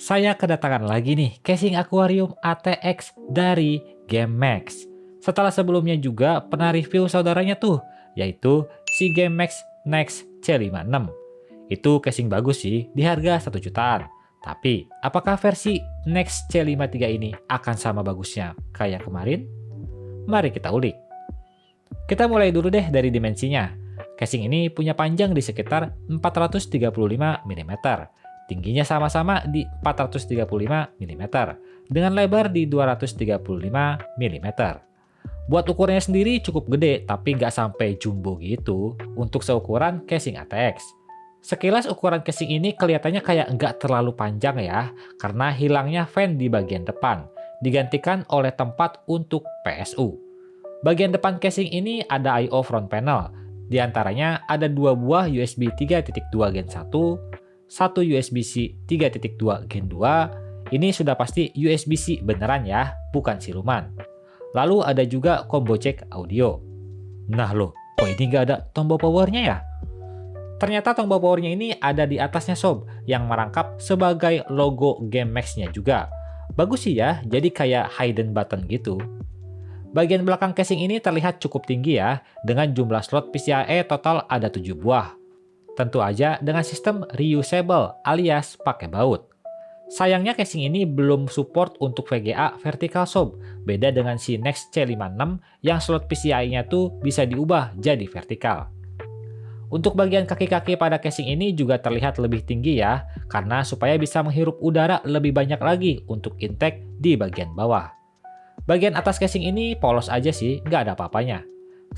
Saya kedatangan lagi nih casing akuarium ATX dari GameMax. Setelah sebelumnya juga pernah review saudaranya tuh, yaitu si GameMax Next C56. Itu casing bagus sih, di harga 1 jutaan. Tapi, apakah versi Next C53 ini akan sama bagusnya kayak kemarin? Mari kita ulik. Kita mulai dulu deh dari dimensinya. Casing ini punya panjang di sekitar 435 mm. Tingginya sama-sama di 435 mm, dengan lebar di 235 mm. Buat ukurannya sendiri cukup gede, tapi nggak sampai jumbo gitu untuk seukuran casing ATX. Sekilas ukuran casing ini kelihatannya kayak nggak terlalu panjang ya, karena hilangnya fan di bagian depan, digantikan oleh tempat untuk PSU. Bagian depan casing ini ada I/O front panel, di antaranya ada 2 buah USB 3.2 Gen 1, satu USB-C 3.2 Gen 2, ini sudah pasti USB-C beneran ya, bukan siluman. Lalu ada juga combo jack audio. Nah loh, kok ini nggak ada tombol powernya ya? Ternyata tombol powernya ini ada di atasnya sob, yang merangkap sebagai logo GameMax-nya juga. Bagus sih ya, jadi kayak hidden button gitu. Bagian belakang casing ini terlihat cukup tinggi ya, dengan jumlah slot PCIe total ada 7 buah. Tentu aja dengan sistem reusable alias pakai baut. Sayangnya casing ini belum support untuk VGA vertical sob, beda dengan si Next C56 yang slot PCIe-nya tuh bisa diubah jadi vertikal. Untuk bagian kaki-kaki pada casing ini juga terlihat lebih tinggi ya, karena supaya bisa menghirup udara lebih banyak lagi untuk intake di bagian bawah. Bagian atas casing ini polos aja sih, nggak ada apa-apanya.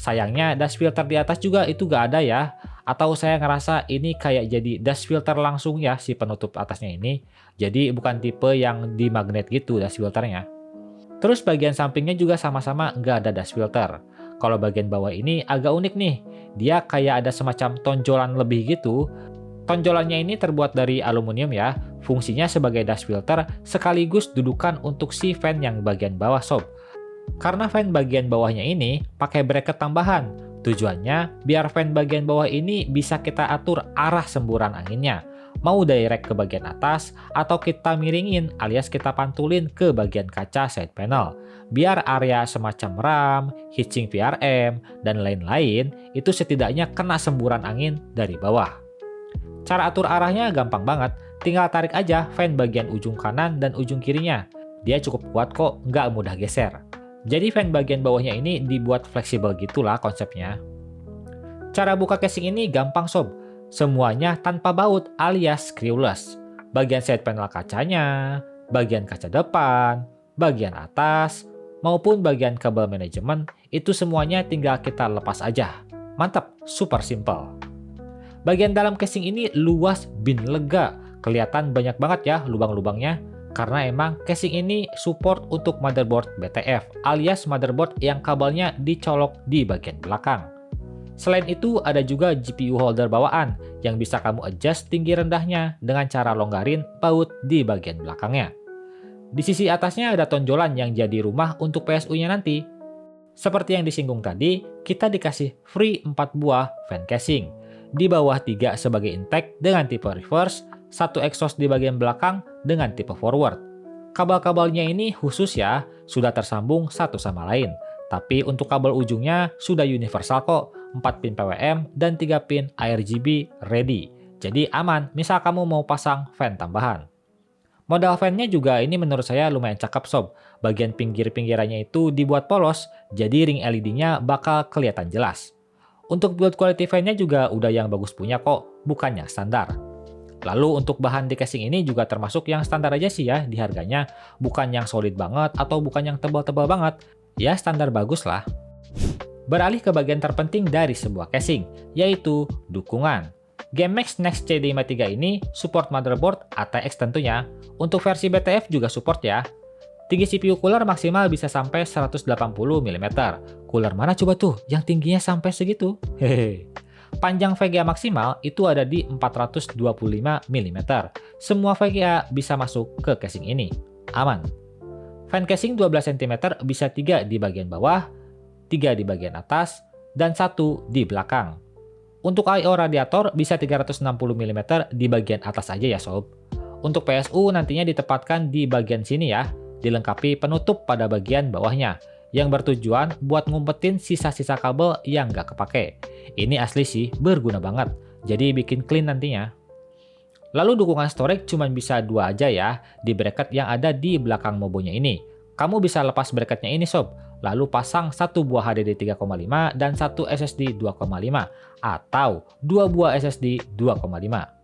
Sayangnya dust filter di atas juga itu nggak ada ya, atau saya ngerasa ini kayak jadi dust filter langsung ya si penutup atasnya ini. Jadi bukan tipe yang di magnet gitu dust filternya. Terus bagian sampingnya juga sama-sama nggak ada dust filter. Kalau bagian bawah ini agak unik nih, dia kayak ada semacam tonjolan lebih gitu. Tonjolannya ini terbuat dari aluminium ya, fungsinya sebagai dust filter sekaligus dudukan untuk si fan yang bagian bawah sob. Karena fan bagian bawahnya ini pakai bracket tambahan, tujuannya biar fan bagian bawah ini bisa kita atur arah semburan anginnya, mau direct ke bagian atas atau kita miringin alias kita pantulin ke bagian kaca side panel, biar area semacam RAM, heatsink VRM, dan lain-lain itu setidaknya kena semburan angin dari bawah. Cara atur arahnya gampang banget, tinggal tarik aja fan bagian ujung kanan dan ujung kirinya. Dia cukup kuat kok, nggak mudah geser. Jadi fan bagian bawahnya ini dibuat fleksibel gitulah konsepnya. Cara buka casing ini gampang sob, semuanya tanpa baut alias screwless. Bagian side panel kacanya, bagian kaca depan, bagian atas, maupun bagian kabel manajemen, itu semuanya tinggal kita lepas aja. Mantap, super simple. Bagian dalam casing ini luas bin lega, kelihatan banyak banget ya lubang-lubangnya. Karena emang casing ini support untuk motherboard BTF alias motherboard yang kabelnya dicolok di bagian belakang. Selain itu ada juga GPU holder bawaan yang bisa kamu adjust tinggi rendahnya dengan cara longgarin baut di bagian belakangnya. Di sisi atasnya ada tonjolan yang jadi rumah untuk PSU-nya nanti. Seperti yang disinggung tadi, kita dikasih free 4 buah fan casing. Di bawah 3 sebagai intake dengan tipe reverse, 1 exhaust di bagian belakang dengan tipe forward. Kabel-kabelnya ini khusus ya, sudah tersambung satu sama lain. Tapi untuk kabel ujungnya sudah universal kok, 4 pin PWM dan 3 pin ARGB ready. Jadi aman, misal kamu mau pasang fan tambahan. Modal fan-nya juga ini menurut saya lumayan cakep sob. Bagian pinggir-pinggirannya itu dibuat polos, jadi ring LED-nya bakal kelihatan jelas. Untuk build quality fan-nya juga udah yang bagus punya kok, bukan yang standar. Lalu untuk bahan di casing ini juga termasuk yang standar aja sih ya di harganya, bukan yang solid banget atau bukan yang tebal-tebal banget, ya standar bagus lah. Beralih ke bagian terpenting dari sebuah casing, yaitu dukungan. GameMax Next C53 ini support motherboard ATX tentunya, untuk versi BTF juga support ya. Tinggi CPU cooler maksimal bisa sampai 180 mm. Cooler mana coba tuh yang tingginya sampai segitu? Hehehe. Panjang VGA maksimal itu ada di 425 mm. Semua VGA bisa masuk ke casing ini. Aman. Fan casing 12 cm bisa 3 di bagian bawah, 3 di bagian atas, dan 1 di belakang. Untuk I/O radiator bisa 360 mm di bagian atas aja ya sob. Untuk PSU nantinya ditempatkan di bagian sini ya, dilengkapi penutup pada bagian bawahnya, yang bertujuan buat ngumpetin sisa-sisa kabel yang nggak kepake. Ini asli sih, berguna banget, jadi bikin clean nantinya. Lalu dukungan storage cuma bisa 2 aja ya, di bracket yang ada di belakang mobonya ini. Kamu bisa lepas bracketnya ini sob, lalu pasang satu buah HDD 3,5 dan satu SSD 2,5 atau 2 buah SSD 2,5.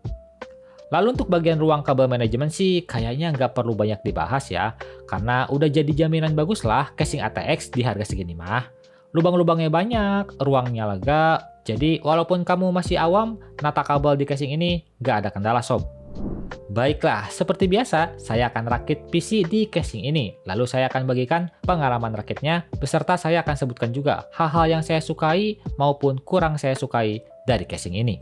Lalu untuk bagian ruang kabel manajemen sih kayaknya nggak perlu banyak dibahas ya, karena udah jadi jaminan bagus lah casing ATX di harga segini mah. Lubang-lubangnya banyak, ruangnya lega, jadi walaupun kamu masih awam, nata kabel di casing ini nggak ada kendala sob. Baiklah, seperti biasa, saya akan rakit PC di casing ini. Lalu saya akan bagikan pengalaman rakitnya, beserta saya akan sebutkan juga hal-hal yang saya sukai maupun kurang saya sukai dari casing ini.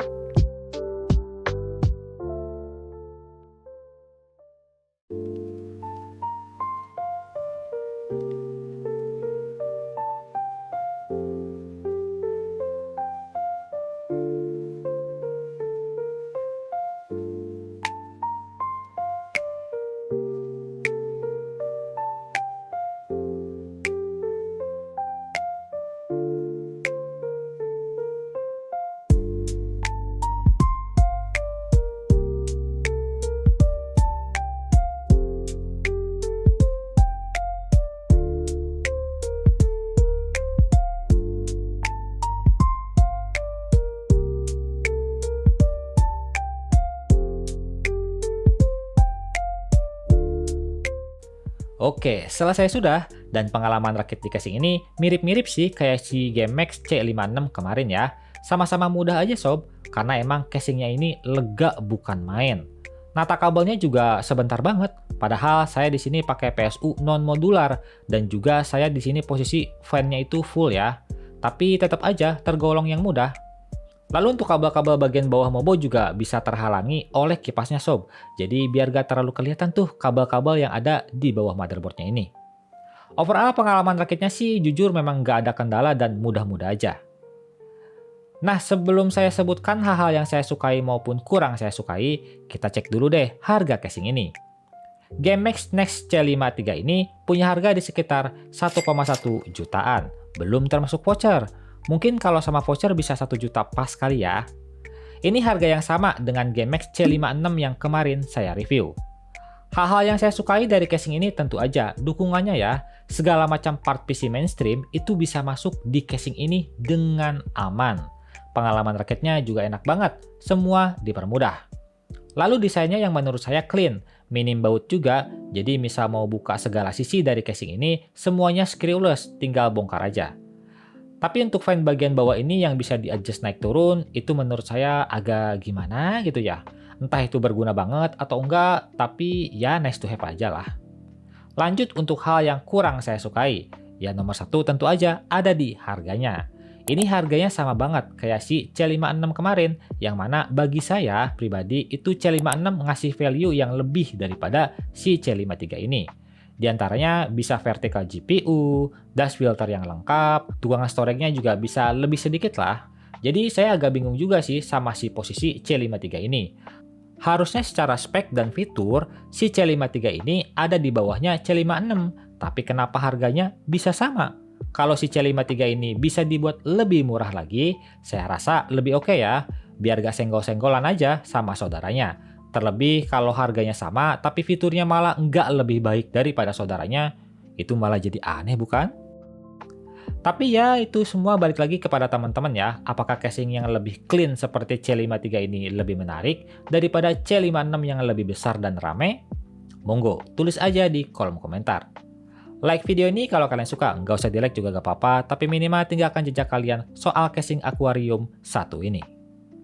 Oke, selesai sudah, dan pengalaman rakit di casing ini mirip-mirip sih kayak si GameMax C56 kemarin ya. Sama-sama mudah aja sob, karena emang casingnya ini lega bukan main. Nata kabelnya juga sebentar banget, padahal saya di sini pakai PSU non modular dan juga saya di sini posisi fan-nya itu full ya. Tapi tetap aja tergolong yang mudah. Lalu untuk kabel-kabel bagian bawah mobo juga bisa terhalangi oleh kipasnya sob. Jadi biar gak terlalu kelihatan tuh kabel-kabel yang ada di bawah motherboardnya ini. Overall pengalaman rakitnya sih jujur memang gak ada kendala dan mudah-mudah aja. Nah sebelum saya sebutkan hal-hal yang saya sukai maupun kurang saya sukai, kita cek dulu deh harga casing ini. GameMax Next C53 ini punya harga di sekitar 1,1 jutaan, belum termasuk voucher. Mungkin kalau sama voucher bisa 1 juta pas kali ya. Ini harga yang sama dengan GameMax C56 yang kemarin saya review. Hal-hal yang saya sukai dari casing ini tentu aja dukungannya ya. Segala macam part PC mainstream itu bisa masuk di casing ini dengan aman. Pengalaman rakitnya juga enak banget, semua dipermudah. Lalu desainnya yang menurut saya clean, minim baut juga, jadi misal mau buka segala sisi dari casing ini, semuanya screwless, tinggal bongkar aja. Tapi untuk fan bagian bawah ini yang bisa di-adjust naik turun, itu menurut saya agak gimana gitu ya. Entah itu berguna banget atau enggak, tapi ya nice to have aja lah. Lanjut untuk hal yang kurang saya sukai. Ya nomor satu tentu aja ada di harganya. Ini harganya sama banget kayak si C56 kemarin, yang mana bagi saya pribadi itu C56 ngasih value yang lebih daripada si C53 ini. Di antaranya bisa vertical GPU, dash filter yang lengkap, dukungan storage-nya juga bisa lebih sedikit lah. Jadi saya agak bingung juga sih sama si posisi C53 ini. Harusnya secara spek dan fitur, si C53 ini ada di bawahnya C56, tapi kenapa harganya bisa sama? Kalau si C53 ini bisa dibuat lebih murah lagi, saya rasa lebih oke ya, biar gak senggol-senggolan aja sama saudaranya. Terlebih kalau harganya sama tapi fiturnya malah nggak lebih baik daripada saudaranya, itu malah jadi aneh bukan? Tapi ya itu semua balik lagi kepada teman-teman ya, apakah casing yang lebih clean seperti C53 ini lebih menarik daripada C56 yang lebih besar dan rame? Monggo, tulis aja di kolom komentar. Like video ini kalau kalian suka, nggak usah di like juga gak apa-apa, tapi minimal tinggalkan jejak kalian soal casing Aquarium 1 ini.